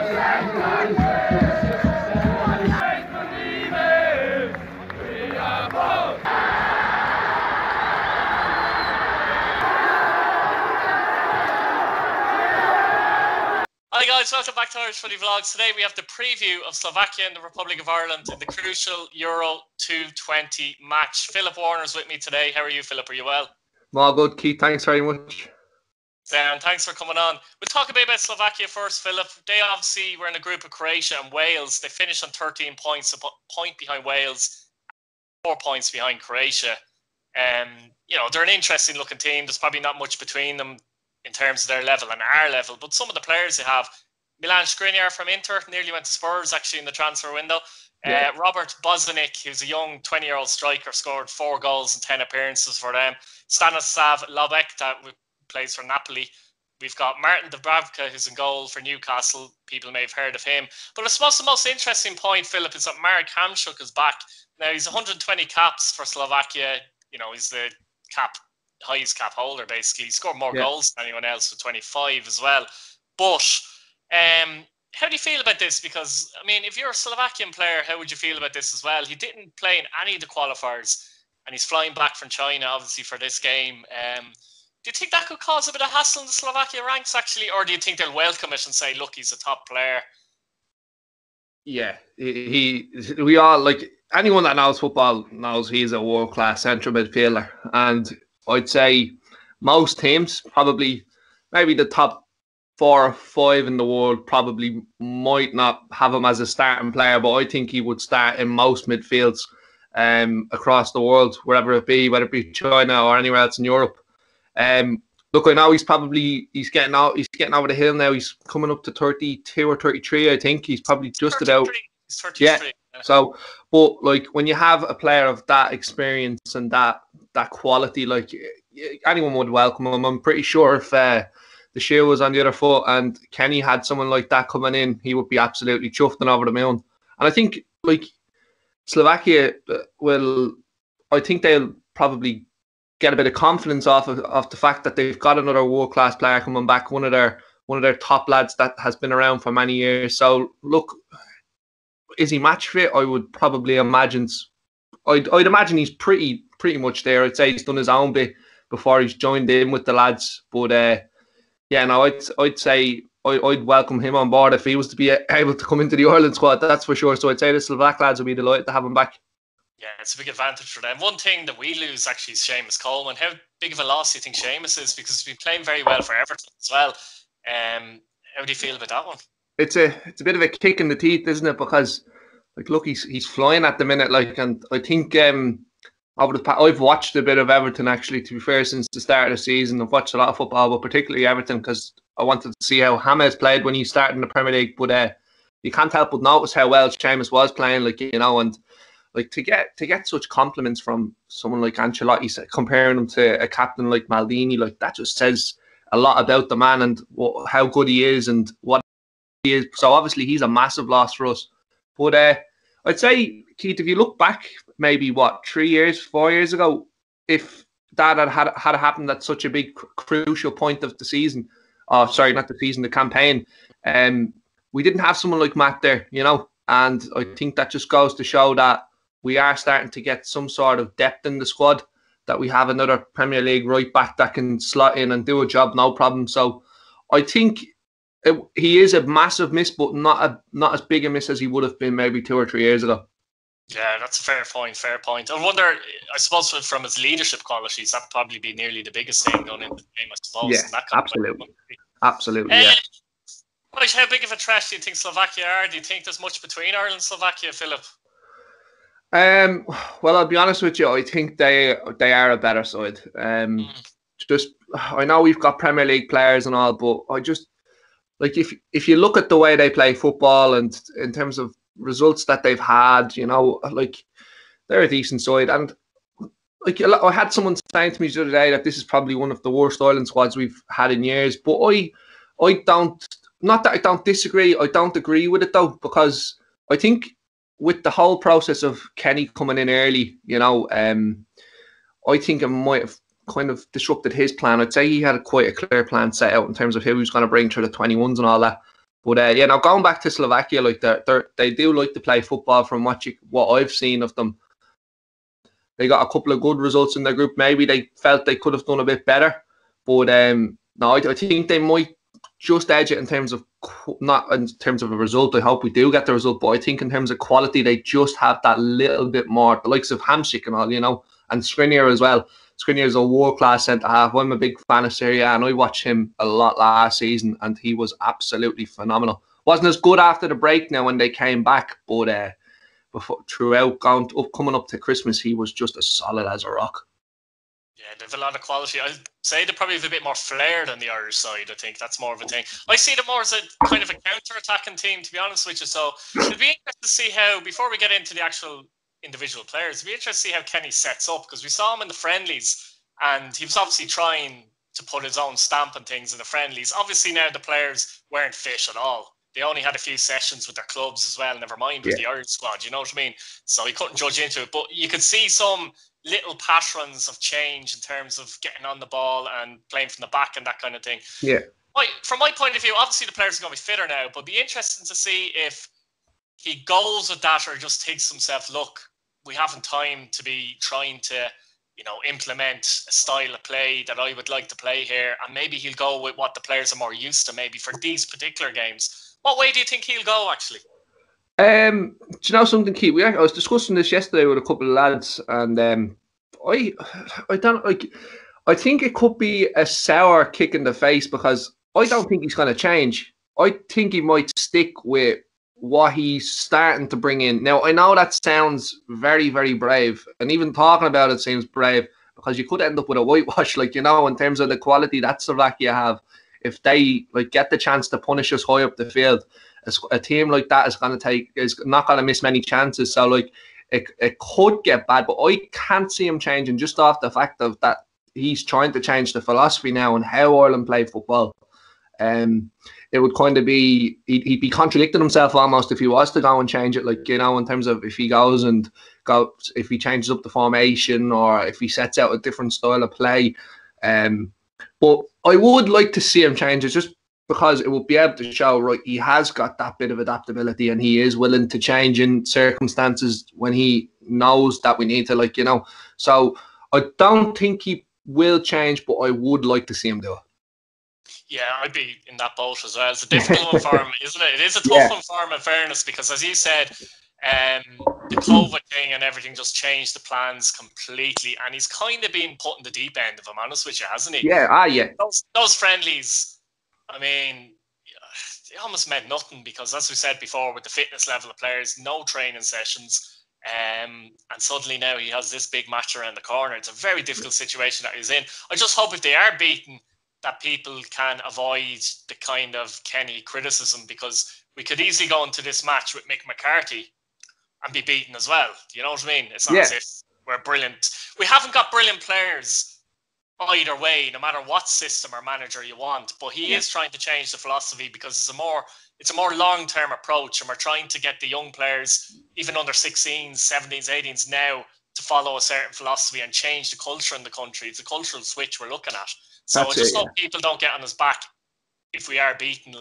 Hi guys, welcome back to Irish Footy Vlogs. Today we have the preview of Slovakia and the Republic of Ireland in the crucial Euro 2020 match. Philip Warner's with me today. How are you, Philip? Are you well? All good, Keith. Thanks very much. And thanks for coming on. We'll talk a bit about Slovakia first, Philip. They obviously were in a group of Croatia and Wales. They finished on 13 points, a point behind Wales, 4 points behind Croatia. They're an interesting looking team. There's probably not much between them in terms of their level and our level, but some of the players they have, Milan Skriniar from Inter, nearly went to Spurs actually in the transfer window. Yeah. Robert Bozanic, who's a young 20-year-old striker, scored 4 goals in 10 appearances for them. Stanislav Lobek, that plays for Napoli. We've got Martin Dubravka, who's in goal for Newcastle. People may have heard of him. But I suppose the most interesting point, Philip, is that Marek Hamšík is back. Now, he's 120 caps for Slovakia. You know, he's the highest cap holder, basically. He scored more goals than anyone else with 25 as well. But how do you feel about this? Because, I mean, if you're a Slovakian player, how would you feel about this as well? He didn't play in any of the qualifiers, and he's flying back from China, obviously, for this game. Do you think that could cause a bit of hassle in the Slovakia ranks, actually? Or do you think they'll welcome it and say, look, he's a top player? Yeah, we all, like, anyone that knows football knows he's a world-class central midfielder. And I'd say most teams, probably maybe the top 4 or 5 in the world, probably might not have him as a starting player, but I think he would start in most midfields across the world, wherever it be, whether it be China or anywhere else in Europe. Look, I know he's getting over the hill now. He's coming up to 32 or 33, I think. He's probably just about. He's 33. Yeah. So, but like when you have a player of that experience and that quality, like anyone would welcome him. I'm pretty sure if the shoe was on the other foot and Kenny had someone like that coming in, he would be absolutely chuffed and over the moon. And I think like Slovakia I think they'll probably get a bit of confidence off of the fact that they've got another world-class player coming back, one of their top lads that has been around for many years. So look, is he match fit? I would probably imagine. I'd imagine he's pretty much there. I'd say he's done his own bit before he's joined in with the lads. But I'd say I'd welcome him on board if he was to be able to come into the Ireland squad. That's for sure. So I'd say the Slovak lads would be delighted to have him back. Yeah, it's a big advantage for them. One thing that we lose actually is Seamus Coleman. How big of a loss do you think Seamus is? Because he's been playing very well for Everton as well. How do you feel about that one? It's a bit of a kick in the teeth, isn't it? Because like, look, he's flying at the minute. Like, and I think I've watched a bit of Everton actually. To be fair, since the start of the season, I've watched a lot of football, but particularly Everton because I wanted to see how James played when he started in the Premier League. But you can't help but notice how well Seamus was playing. Like, you know, and like to get such compliments from someone like Ancelotti, comparing him to a captain like Maldini, like that just says a lot about the man and how good he is and what he is. So obviously he's a massive loss for us. But I'd say, Keith, if you look back maybe 4 years ago, if that had happened at such a big crucial point of the season, not the season, the campaign, we didn't have someone like Matt there, you know, and I think that just goes to show that we are starting to get some sort of depth in the squad, that we have another Premier League right back that can slot in and do a job, no problem. So I think he is a massive miss, but not as big a miss as he would have been maybe 2 or 3 years ago. Yeah, that's a fair point. I wonder, I suppose from his leadership qualities, that'd probably be nearly the biggest thing done in the game, I suppose. Yeah, absolutely. Yeah. Right, how big of a threat do you think Slovakia are? Do you think there's much between Ireland and Slovakia, Philip? Well, I'll be honest with you. I think they are a better side. Just I know we've got Premier League players and all, but I just like if you look at the way they play football and in terms of results that they've had, you know, like they're a decent side. And like I had someone saying to me the other day that this is probably one of the worst Ireland squads we've had in years. But I don't. Not that I don't disagree. I don't agree with it though, because I think with the whole process of Kenny coming in early, you know, I think it might have kind of disrupted his plan. I'd say he had quite a clear plan set out in terms of who he was going to bring through the 21s and all that. But now going back to Slovakia, like they do like to play football. From what I've seen of them, they got a couple of good results in their group. Maybe they felt they could have done a bit better, but no, I think they might just edge it in terms of, not in terms of a result. I hope we do get the result, but I think in terms of quality, they just have that little bit more. The likes of Hamsik and all, and Skriniar as well. Skriniar is a world-class centre-half. I'm a big fan of Serie A, and I watched him a lot last season, and he was absolutely phenomenal. Wasn't as good after the break now when they came back, but throughout coming up to Christmas, he was just as solid as a rock. Yeah, they have a lot of quality. I'd say they probably have a bit more flair than the Irish side. I think that's more of a thing. I see them more as a kind of a counter-attacking team, to be honest with you. So it'll be interesting to see how, before we get into the actual individual players, it'll be interesting to see how Kenny sets up, because we saw him in the friendlies, and he was obviously trying to put his own stamp on things in the friendlies. Obviously now the players weren't fit at all. They only had a few sessions with their clubs as well, never mind with the Irish squad, you know what I mean? So he couldn't judge into it. But you could see some little patterns of change in terms of getting on the ball and playing from the back and that kind of thing. Yeah. From my point of view, obviously the players are going to be fitter now, but it'd be interesting to see if he goes with that or just thinks to himself, look, we haven't time to be trying to, implement a style of play that I would like to play here, and maybe he'll go with what the players are more used to maybe for these particular games. What way do you think he'll go, actually? Do you know something, Keith? I was discussing this yesterday with a couple of lads, and I don't like. I think it could be a sour kick in the face, because I don't think he's going to change. I think he might stick with what he's starting to bring in. Now, I know that sounds very, very brave, and even talking about it seems brave, because you could end up with a whitewash, in terms of the quality that Slovakia have. If they get the chance to punish us high up the field, a team like that is not going to miss many chances. So it could get bad, but I can't see him changing, just off the fact of that he's trying to change the philosophy now and how Ireland play football. It would kind of be, he'd be contradicting himself almost if he was to go and change it, in terms of if he if he changes up the formation, or if he sets out a different style of play. But I would like to see him change it, just because it will be able to show, right, he has got that bit of adaptability and he is willing to change in circumstances when he knows that we need to, So I don't think he will change, but I would like to see him do it. Yeah, I'd be in that boat as well. It's a difficult one for him, isn't it? It is a tough one for him, in fairness, because, as you said, the COVID thing and everything just changed the plans completely, and he's kind of been put in the deep end, if I'm honest with you, hasn't he? Yeah. Those friendlies, I mean, they almost meant nothing, because, as we said before, with the fitness level of players, no training sessions, and suddenly now he has this big match around the corner. It's a very difficult situation that he's in. I just hope if they are beaten, that people can avoid the kind of Kenny criticism, because we could easily go into this match with Mick McCarthy and be beaten as well. You know what I mean? It's not as if we're brilliant. We haven't got brilliant players either way, no matter what system or manager you want. But he is trying to change the philosophy, because it's a more long-term approach, and we're trying to get the young players, even under 16s, 17s, 18s now, to follow a certain philosophy and change the culture in the country. It's a cultural switch we're looking at. So I just hope people don't get on his back if we are beaten.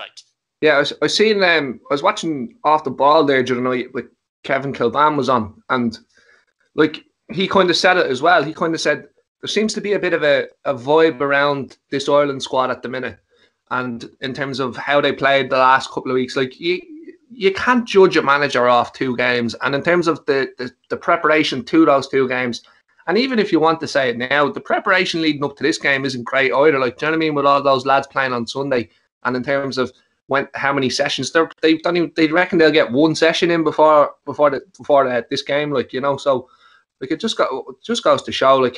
Yeah, I was watching Off the Ball there during the night, with Kevin Kilban was on, and he kind of said it as well. He kind of said there seems to be a bit of a vibe around this Ireland squad at the minute, and in terms of how they played the last couple of weeks, you can't judge a manager off 2 games, and in terms of the preparation to those 2 games. And even if you want to say it now, the preparation leading up to this game isn't great either. Do you know what I mean? With all those lads playing on Sunday, and in terms of how many sessions they reckon they'll get 1 session in before this game. So it just goes to show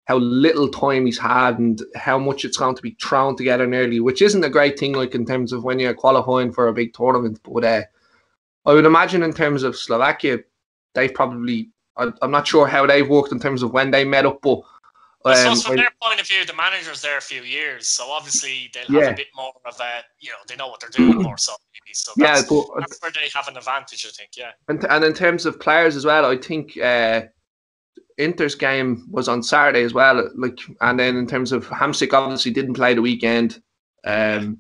how little time he's had and how much it's going to be thrown together nearly, which isn't a great thing. In terms of when you're qualifying for a big tournament, but I would imagine in terms of Slovakia, they probably. I'm not sure how they've worked in terms of when they met up, but I suppose from their point of view, the manager's there a few years, so obviously they'll have a bit more of a, they know what they're doing more so maybe. So that's where they have an advantage, I think, yeah. And in terms of players as well, I think Inter's game was on Saturday as well. And then in terms of Hamsik, obviously didn't play the weekend. So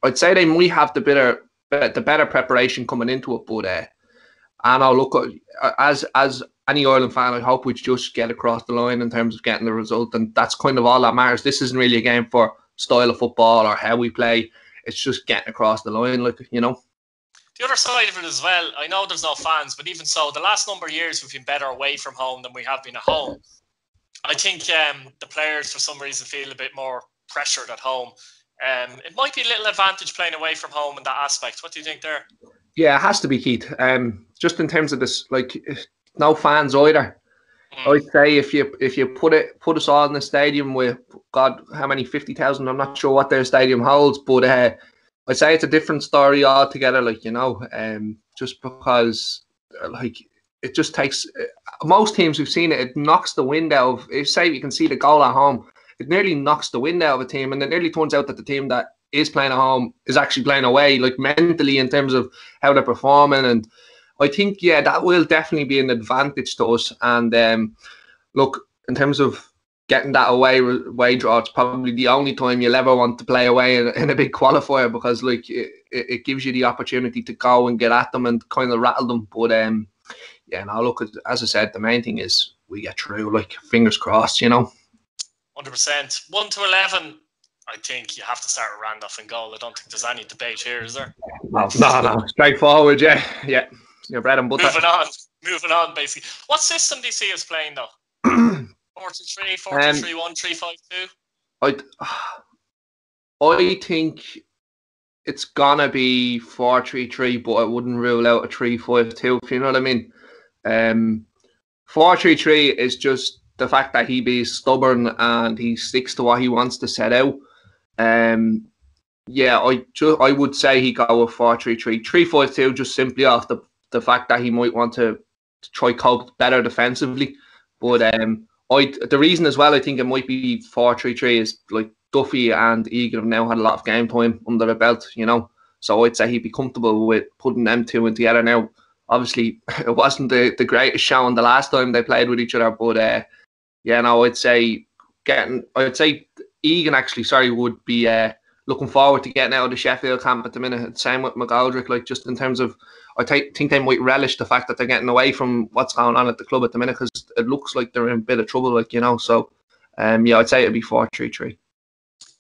I'd say they might have the better preparation coming into it, but and I'll look at, as any Ireland fan, I hope we just get across the line in terms of getting the result, and that's kind of all that matters. This isn't really a game for style of football or how we play. It's just getting across the line, like, you know. The other side of it as well, I know there's no fans, but even so, the last number of years we've been better away from home than we have been at home. I think the players, for some reason, feel a bit more pressured at home. It might be a little advantage playing away from home in that aspect. What do you think there? Yeah, it has to be, Keith. Just in terms of this, like, no fans either. I'd say if you put us all in the stadium with, God, how many, 50,000? I'm not sure what their stadium holds, but I'd say it's a different story altogether. Like, you know, just because, like, it just takes most teams we've seen it knocks the wind out of. If say you can see the goal at home, it nearly knocks the wind out of a team, and it nearly turns out that the team that is playing at home is actually playing away, like mentally in terms of how they're performing. And I think, yeah, that will definitely be an advantage to us. And look, in terms of getting that away draw, it's probably the only time you'll ever want to play away in a big qualifier, because like it gives you the opportunity to go and get at them and kind of rattle them. But yeah, now look, as I said, the main thing is we get through. Like, fingers crossed, you know. 100%. 1 to 11. I think you have to start with Randolph in goal. I don't think there's any debate here, is there? No, straightforward. Yeah. Your bread and butter. Moving on. Basically, what system do you see us playing though? 4-3, 4-2-3-1, 3-5-2. I think it's gonna be 4-3-3, but I wouldn't rule out a 3-5-2. If you know what I mean. 4-3-3 is just the fact that he be stubborn and he sticks to what he wants to set out. Yeah, I would say he go with 4-3-3. 3-5-2 just simply off the fact that he might want to try cope better defensively. But the reason as well I think it might be 4-3-3 is like Duffy and Egan have now had a lot of game time under the belt, you know. So I'd say he'd be comfortable with putting them two in together now. Obviously, it wasn't the greatest showing the last time they played with each other, but yeah, no, I'd say Egan actually, would be looking forward to getting out of the Sheffield camp at the minute. Same with McGoldrick, like, just in terms of, I think they might relish the fact that they're getting away from what's going on at the club at the minute, because it looks like they're in a bit of trouble, like, you know. So, yeah, I'd say it'd be 4-3-3.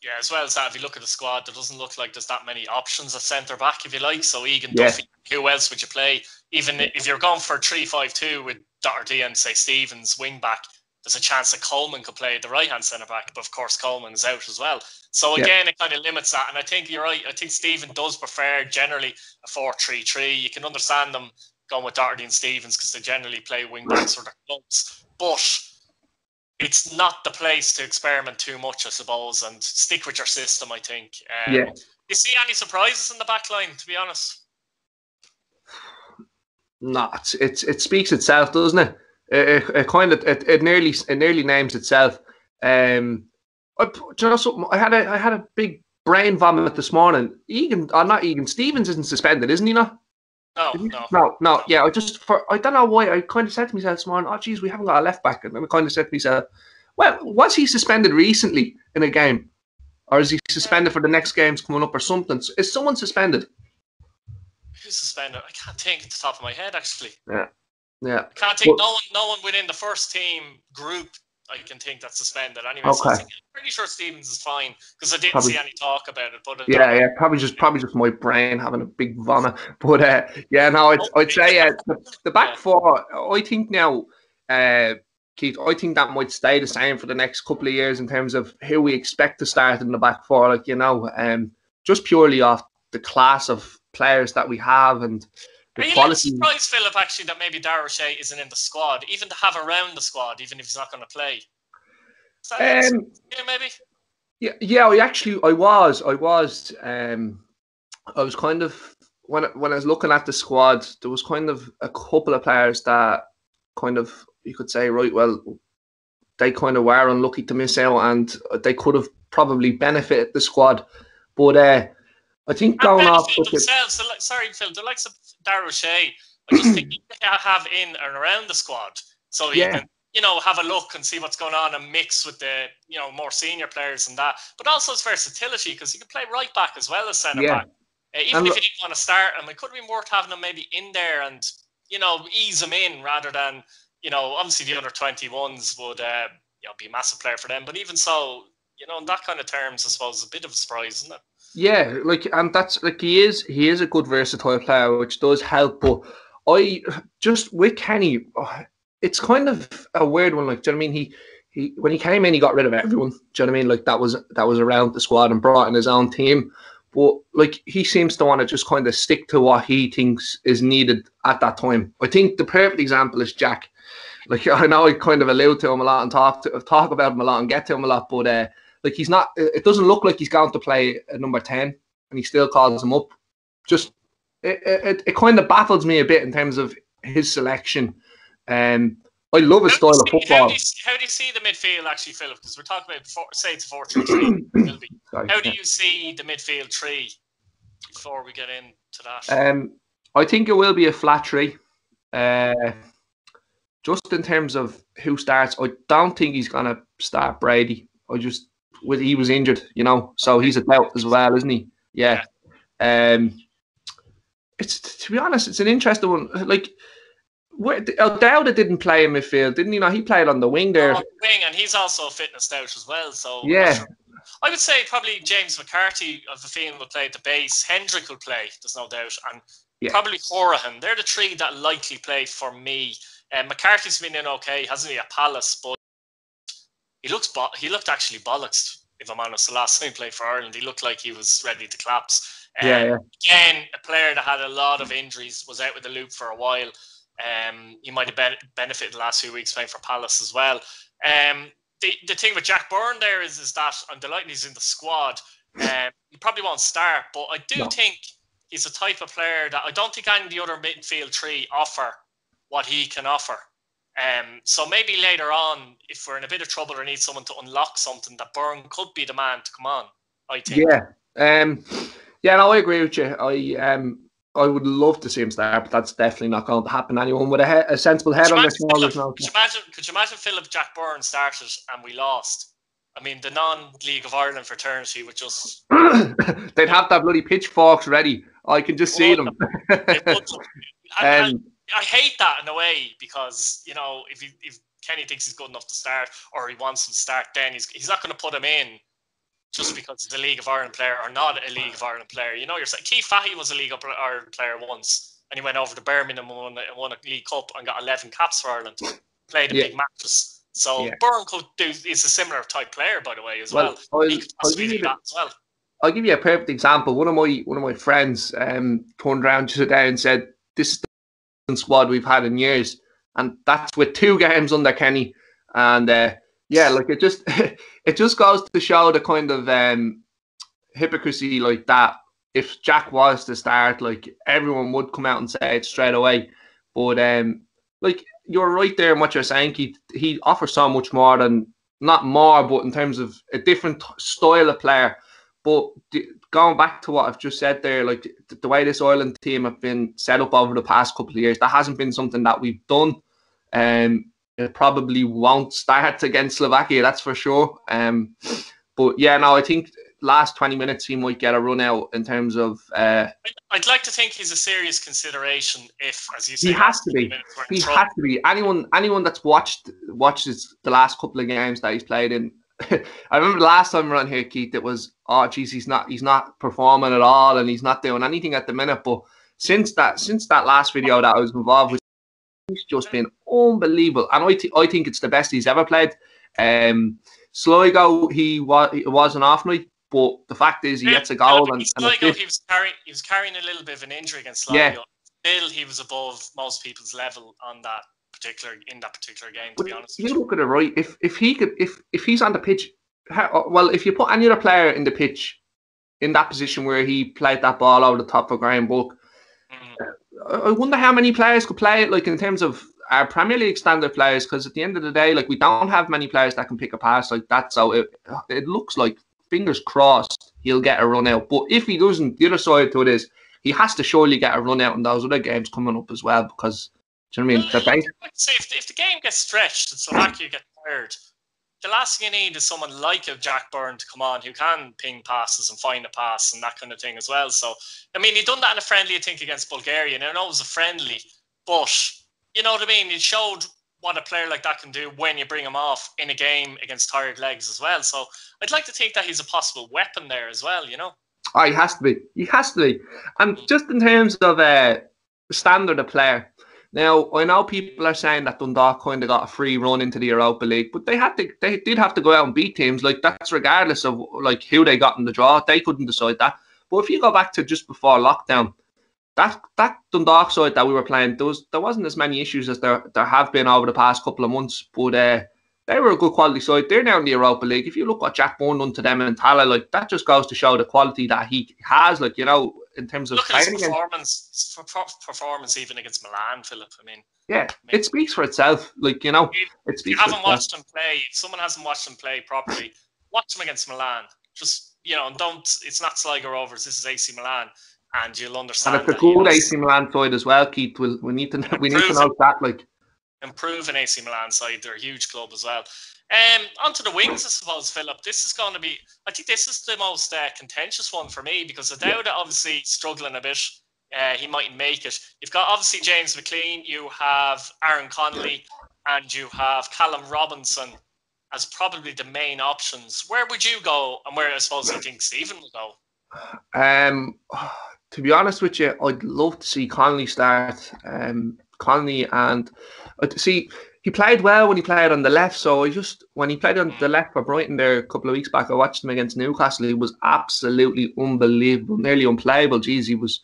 Yeah, as well as that, if you look at the squad, there doesn't look like there's that many options at centre back, if you like. So Egan, Duffy, who else would you play? Even if you're going for 3-5-2 with Doherty and, say, Stevens wing back, there's a chance that Coleman could play the right-hand centre-back, but of course Coleman's out as well. So again, it kind of limits that. And I think you're right. I think Stephen does prefer generally a 4-3-3. You can understand them going with Doherty and Stevens because they generally play wing-backs for their clubs. But it's not the place to experiment too much, I suppose, and stick with your system, I think. You see any surprises in the back line, to be honest? No, it speaks itself, doesn't it? It nearly names itself. Do you know something? I had a big brain vomit this morning. Not Egan. Stevens isn't suspended, isn't he? Not. No. Yeah, I don't know why. I kind of said to myself this morning, "Oh, geez, we haven't got a left back," and I kind of said to myself, "Well, was he suspended recently in a game, or is he suspended for the next games coming up, or something? Is someone suspended?" Who's suspended? I can't think at the top of my head, actually. Yeah. I can't think. No one within the first team group I can think that's suspended. Anyway, okay. So I'm pretty sure Stevens is fine because I didn't see any talk about it. But probably just my brain having a big vomit. But I'd say the back four. I think now, Keith, I think that might stay the same for the next couple of years in terms of who we expect to start in the back four. Like, you know, just purely off the class of players that we have and the quality. Are you surprised, Philip, actually, that maybe Dara O'Shea isn't in the squad, even to have around the squad, even if he's not going to play? Is that maybe? Yeah. I was. I was kind of when I was looking at the squad, there was kind of a couple of players that kind of, you could say, right, well, they kind of were unlucky to miss out, and they could have probably benefited the squad, but I think going off themselves. Sorry, Phil. The likes of Dara O'Shea, I just think you have in and around the squad, so you can have a look and see what's going on and mix with the, more senior players and that. But also his versatility, because he can play right back as well as centre back. Even if he didn't want to start him, it could have been worth having him maybe in there and, ease him in rather than, obviously the under 21s would, be a massive player for them. But even so, in that kind of terms, I suppose it's a bit of a surprise, isn't it? Yeah, and that's he is a good versatile player, which does help. But I just with Kenny, it's kind of a weird one. Like, do you know what I mean? He when he came in, he got rid of everyone. Do you know what I mean? Like that was around the squad and brought in his own team. But like he seems to want to just kind of stick to what he thinks is needed at that time. I think the perfect example is Jack. Like I know I kind of allude to him a lot and talk about him a lot and get to him a lot, but like he's not. It doesn't look like he's going to play at number 10, and he still calls him up. Just it kind of baffles me a bit in terms of his selection. I love his style of football. How do you see the midfield actually, Philip? Because we're talking about say it's 4-3-3. How do you see the midfield three before we get into that? I think it will be a flat three. Just in terms of who starts, I don't think he's gonna start Brady. He was injured, so he's a doubt as well, isn't he? Yeah. It's, to be honest, it's an interesting one. Like, Dowda didn't play in midfield, didn't he? He played on the wing there. On the wing, and he's also a fitness doubt as well. So yeah, sure. I would say probably James McCarthy of the field will play at the base. Hendrick will play, there's no doubt, and probably Horahan. They're the three that likely play for me. McCarthy's been in okay, hasn't he, at Palace, but he looked actually bollocks, if I'm honest. The last time he played for Ireland, he looked like he was ready to collapse. Again, a player that had a lot of injuries, was out with the loop for a while. He might have benefited the last few weeks playing for Palace as well. The thing with Jack Byrne there is that I'm delighted he's in the squad. He probably won't start, but I do think he's a type of player that I don't think any of the other midfield three offer what he can offer. So maybe later on, if we're in a bit of trouble or need someone to unlock something, that Byrne could be the man to come on, I think. Yeah, no, I agree with you. I would love to see him start, but that's definitely not going to happen. Anyone with a sensible head on their shoulders now. Could you imagine Philip Jack Byrne started and we lost? I mean, the non-League of Ireland fraternity would just... They'd have that bloody pitchforks ready. I can just see them. I hate that in a way because, if Kenny thinks he's good enough to start or he wants him to start, then he's not going to put him in just because he's a League of Ireland player or not a League of Ireland player. You're saying Keith Fahey was a League of Ireland player once and he went over to Birmingham and won a League Cup and got 11 caps for Ireland, played in big matches. So Byrne is a similar type player, by the way, as well. He could possibly do that as well. I'll give you a perfect example. One of my friends turned around today and said, "This is the squad we've had in years," and that's with 2 games under Kenny. And like it just goes to show the kind of hypocrisy like that. If Jack was to start, like everyone would come out and say it straight away. But like you're right there in what you're saying, Keith. He offers so much more than not more, but in terms of a different style of player. But going back to what I've just said there, like the way this Ireland team have been set up over the past couple of years, that hasn't been something that we've done. It probably won't start against Slovakia, that's for sure. But yeah, no, I think last 20 minutes he might get a run out in terms of... I'd like to think he's a serious consideration if, as you say... He has to be. He has to be. Anyone that's watches the last couple of games that he's played in, I remember the last time we were on here, Keith, it was, oh geez, he's not performing at all and he's not doing anything at the minute. But since that last video that I was involved with, he's just been unbelievable. And I think it's the best he's ever played. Sligo, it was an off night, but the fact is he gets a goal. Sligo, he was carrying a little bit of an injury against Sligo. Yeah. Still, he was above most people's level on that particular game. To be honest, you look at it right. If he's on the pitch, if you put any other player in the pitch in that position where he played that ball over the top of Graham Buck, I wonder how many players could play it. Like in terms of our Premier League standard players, because at the end of the day, like we don't have many players that can pick a pass like that. So it looks like, fingers crossed, he'll get a run out. But if he doesn't, the other side to it is he has to surely get a run out in those other games coming up as well, because Do you know what I mean? See, if the game gets stretched and Slovakia get tired, the last thing you need is someone like a Jack Byrne to come on who can ping passes and find a pass and that kind of thing as well. So, I mean, he done that in a friendly, I think, against Bulgaria. And I know it was a friendly, but you know what I mean? He showed what a player like that can do when you bring him off in a game against tired legs as well. So, I'd like to think that he's a possible weapon there as well, you know? Oh, he has to be. He has to be. And just in terms of standard of player, now I know people are saying that Dundalk kind of got a free run into the Europa League, but they did have to go out and beat teams. Like, that's regardless of like who they got in the draw. They couldn't decide that. But if you go back to just before lockdown, that Dundalk side that we were playing, there wasn't as many issues as there have been over the past couple of months. But they were a good quality side. They're now in the Europa League. If you look what Jack Byrne done to them in Tala, like, that just goes to show the quality that he has, like, you know, in terms of look at his performance even against Milan, Philip. I mean, it speaks for itself. Like, you know, it speaks. If you haven't watched him play, if someone hasn't watched him play properly, watch him against Milan. Just, you know, and don't. It's not Sligo Rovers. This is AC Milan, and you'll understand. And it's a good AC Milan side as well, Keith. We need to know that, like. Improving AC Milan side, they're a huge club as well. Onto the wings, I suppose, Philip. This is going to be, I think this is the most contentious one for me, because Dowda obviously struggling a bit. He mightn't make it. You've got obviously James McLean, you have Aaron Connolly, and you have Callum Robinson as probably the main options. Where would you go, and where I suppose you think Stephen will go? To be honest with you, I'd love to see Connolly start. Connolly, and see, he played well when he played on the left. So when he played on the left for Brighton there a couple of weeks back, I watched him against Newcastle. He was absolutely unbelievable, nearly unplayable. Geez, he was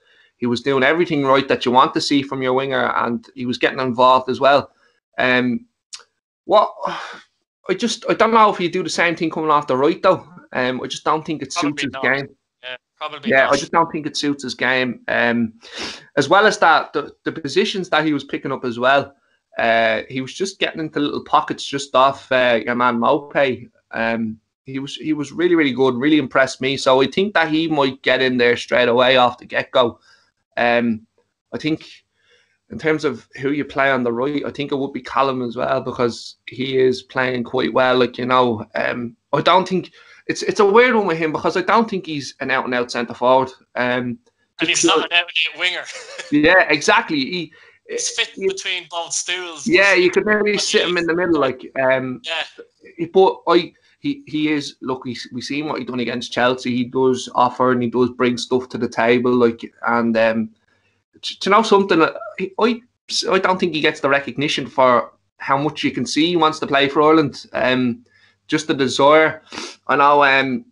doing everything right that you want to see from your winger, and he was getting involved as well. I don't know if he'd do the same thing coming off the right though. I just don't think it suits his game. Probably not. I just don't think it suits his game. As well as that, the positions that he was picking up as well, he was just getting into little pockets just off your man Maupay. He was really, really good, really impressed me. So I think that he might get in there straight away off the get-go. I think in terms of who you play on the right, I think it would be Callum as well, because he is playing quite well. Like, you know, I don't think... It's a weird one with him, because I don't think he's an out-and-out centre-forward. And he's not an out-and-out winger. Yeah, exactly. He's fit between both stools. Yeah, you could maybe sit him in the middle. Like, but he is... Look, we've seen what he done against Chelsea. He does offer and he does bring stuff to the table. Like, and to know something, I don't think he gets the recognition for how much you can see he wants to play for Ireland. Just the desire. I know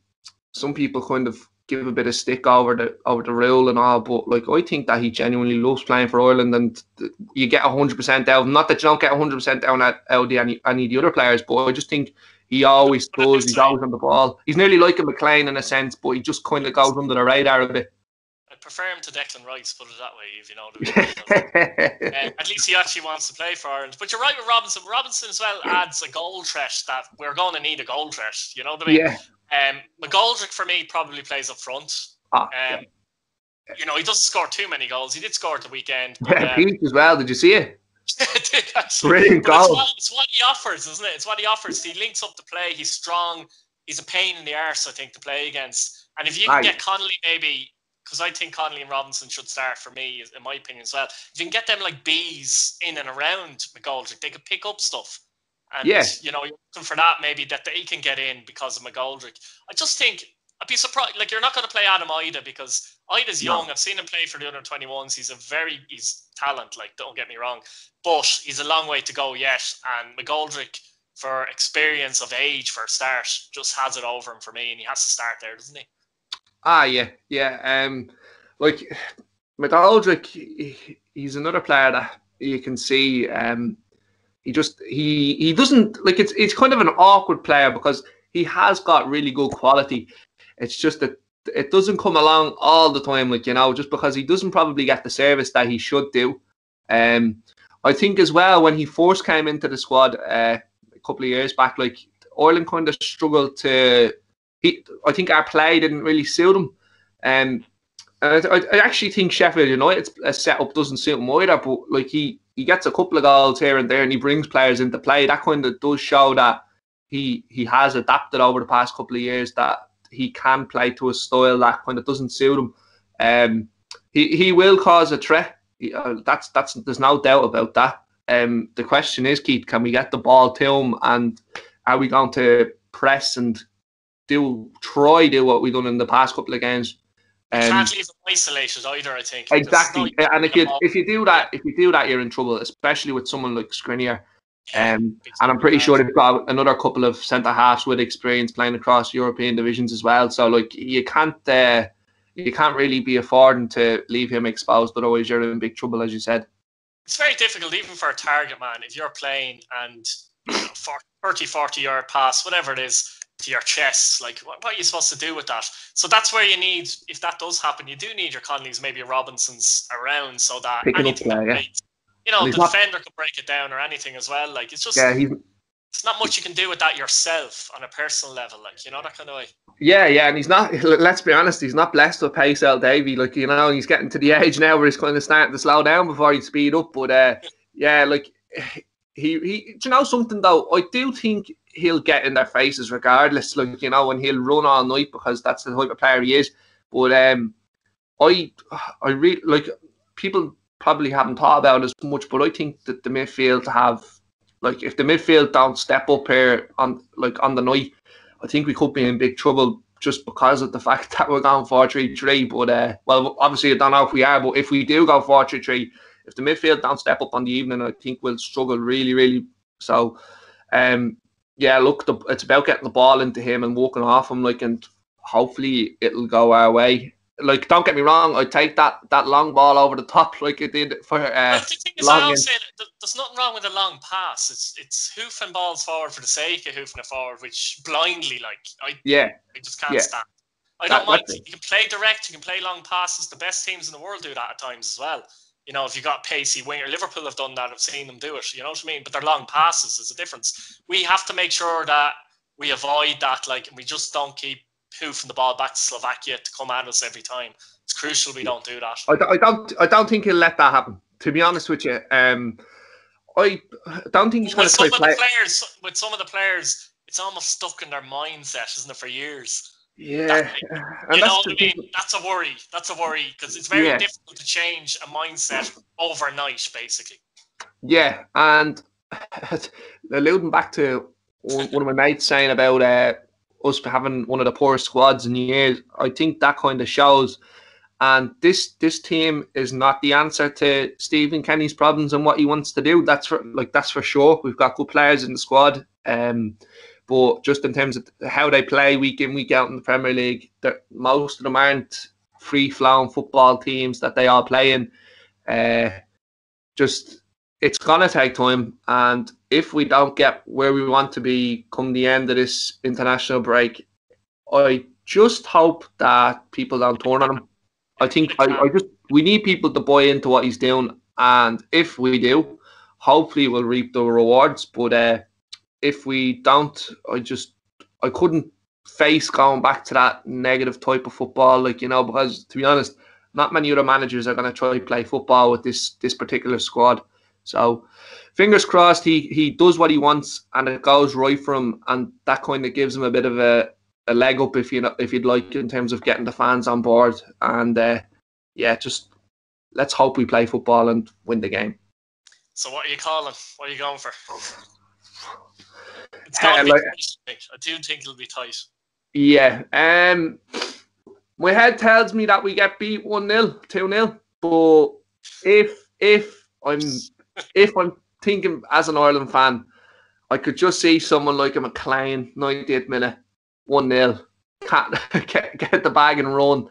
some people kind of give a bit of stick over the rule and all, but like, I think that he genuinely loves playing for Ireland, and you get 100% out of him. Not that you don't get 100% out of any of the other players, but I just think he always does. He's always on the ball. He's nearly like a McLean in a sense, but he just kind of goes under the radar a bit. I prefer him to Declan Rice, put it that way, if you know what I mean. At least he actually wants to play for Ireland. But you're right with Robinson. Robinson as well adds a goal threat that we're going to need a goal threat. You know what I mean? Yeah. McGoldrick, for me, probably plays up front. You know, he doesn't score too many goals. He did score at the weekend. But, Pete as well. Did you see it? Did actually. Brilliant goal. It's what he offers, isn't it? It's what he offers. He links up the play. He's strong. He's a pain in the arse, I think, to play against. And if you can get Connolly, maybe... Because I think Connolly and Robinson should start for me, in my opinion as well. If you can get them like bees in and around McGoldrick, they could pick up stuff. And, you know, you're looking for that maybe, that they can get in because of McGoldrick. I just think, I'd be surprised. Like, you're not going to play Adam Ida, because Ida's young. I've seen him play for the under-21s. He's talent, like, don't get me wrong. But he's a long way to go yet. And McGoldrick, for experience of age for a start, just has it over him for me. And he has to start there, doesn't he? Yeah. Like, McGoldrick, he's another player that you can see. He doesn't, like, it's kind of an awkward player, because he has got really good quality. It's just that it doesn't come along all the time, like, you know, just because he doesn't probably get the service that he should do. I think as well, when he first came into the squad a couple of years back, like, Ireland kind of struggled to... I think our play didn't really suit him. I actually think Sheffield United's setup doesn't suit him either. But like he gets a couple of goals here and there, and he brings players into play. That kind of does show that he has adapted over the past couple of years. That he can play to a style that kind of doesn't suit him. He will cause a threat. That's there's no doubt about that. The question is, Keith, can we get the ball to him, and are we going to press and try do what we've done in the past couple of games? You can't leave them isolated either, I think. Exactly, and if you do that, you're in trouble, especially with someone like Skriniar. And I'm pretty sure they've got another couple of centre halves with experience playing across European divisions as well. So like you can't really be affording to leave him exposed, otherwise you're in big trouble, as you said. It's very difficult, even for a target man, if you're playing and 40-yard pass, whatever it is, to your chest. Like, what are you supposed to do with that? So that's where you need, if that does happen, you do need your Conleys, maybe your Robinsons around, so that anything that breaks, the defender could break it down or anything as well. Like, it's just, it's not much you can do with that yourself on a personal level, like, that kind of way. Yeah, and he's not, let's be honest, he's not blessed with pace, El Davy. Like, he's getting to the age now where he's kind of starting to slow down before he'd speed up. But, like, he something though, I do think he'll get in their faces regardless, like, and he'll run all night because that's the type of player he is. But I really, like, people probably haven't thought about it as much, but I think that the midfield have, like, if the midfield don't step up here on the night, I think we could be in big trouble just because of the fact that we're going 4-3-3. But well, obviously I don't know if we are, but if we do go 4-3-3, if the midfield don't step up on the evening, I think we'll struggle really, really. So, look, it's about getting the ball into him and walking off him, like, and hopefully it'll go our way. Like, don't get me wrong, I'd take that long ball over the top like it did for the thing is, I always say there's nothing wrong with a long pass. It's hoofing balls forward for the sake of hoofing it forward, which blindly, like, I just can't stand. I don't mind. You can play direct, you can play long passes. The best teams in the world do that at times as well. If you got pacey winger, Liverpool have done that. I've seen them do it. You know what I mean? But they're long passes. There's a difference. We have to make sure that we avoid that. Like, we just don't keep hoofing the ball back to Slovakia to come at us every time. It's crucial we don't do that. I don't think he'll let that happen. To be honest with you, I don't think he's going to try to play. With some of the players, it's almost stuck in their mindset, isn't it, for years? Yeah, and that's what I mean. That's a worry. That's a worry because it's very difficult to change a mindset overnight, basically. Yeah, and alluding back to one of my mates saying about us having one of the poorest squads in years, I think that kind of shows. And this team is not the answer to Stephen Kenny's problems and what he wants to do. That's for sure. We've got good players in the squad. But just in terms of how they play week in, week out in the Premier League, most of them aren't free-flowing football teams that they all play in. It's going to take time. And if we don't get where we want to be come the end of this international break, I just hope that people don't turn on him. I think we need people to buy into what he's doing. And if we do, hopefully we'll reap the rewards. But if we don't, I couldn't face going back to that negative type of football, because to be honest, not many other managers are going to try to play football with this particular squad. So fingers crossed he does what he wants and it goes right for him, and that kind of gives him a bit of a leg up, if you'd like, in terms of getting the fans on board. And just let's hope we play football and win the game. So what are you calling? What are you going for? It's got to be tight. I do think it'll be tight. Yeah. My head tells me that we get beat 1-0, 2-0. But if I'm thinking as an Ireland fan, I could just see someone like a McLean, 98th minute, 1-0, get the bag and run.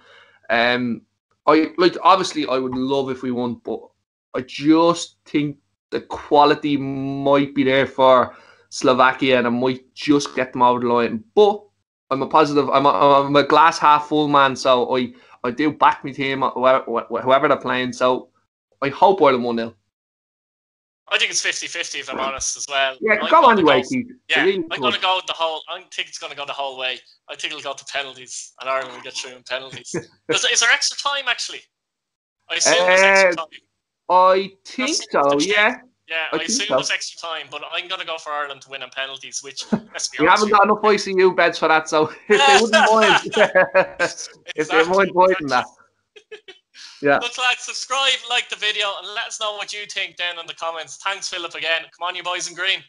Obviously I would love if we won, but I just think the quality might be there for Slovakia, and I might just get them over the line. But I'm a glass half full man, so I do back my team, whoever they're playing. So I hope Ireland 1-0. I think it's 50-50 if I'm honest as well. Yeah, I'm go gonna anyway, go, Keith. yeah, Really I'm good. gonna go the whole. I think it's gonna go the whole way. I think it'll go to penalties, and Ireland will get through in penalties. Is there extra time actually? I assume there's extra Uh, time. I think That's the so. check. Yeah, Yeah, I I think assume so. there's extra time, but I'm gonna go for Ireland to win on penalties. Which, let's be We honest haven't with got enough ICU beds for that, so if they wouldn't mind, you. if they Exactly. mind voiding that, yeah. Look, lads, subscribe, like the video, and let us know what you think down in the comments. Thanks, Philip, again. Come on, you boys in green.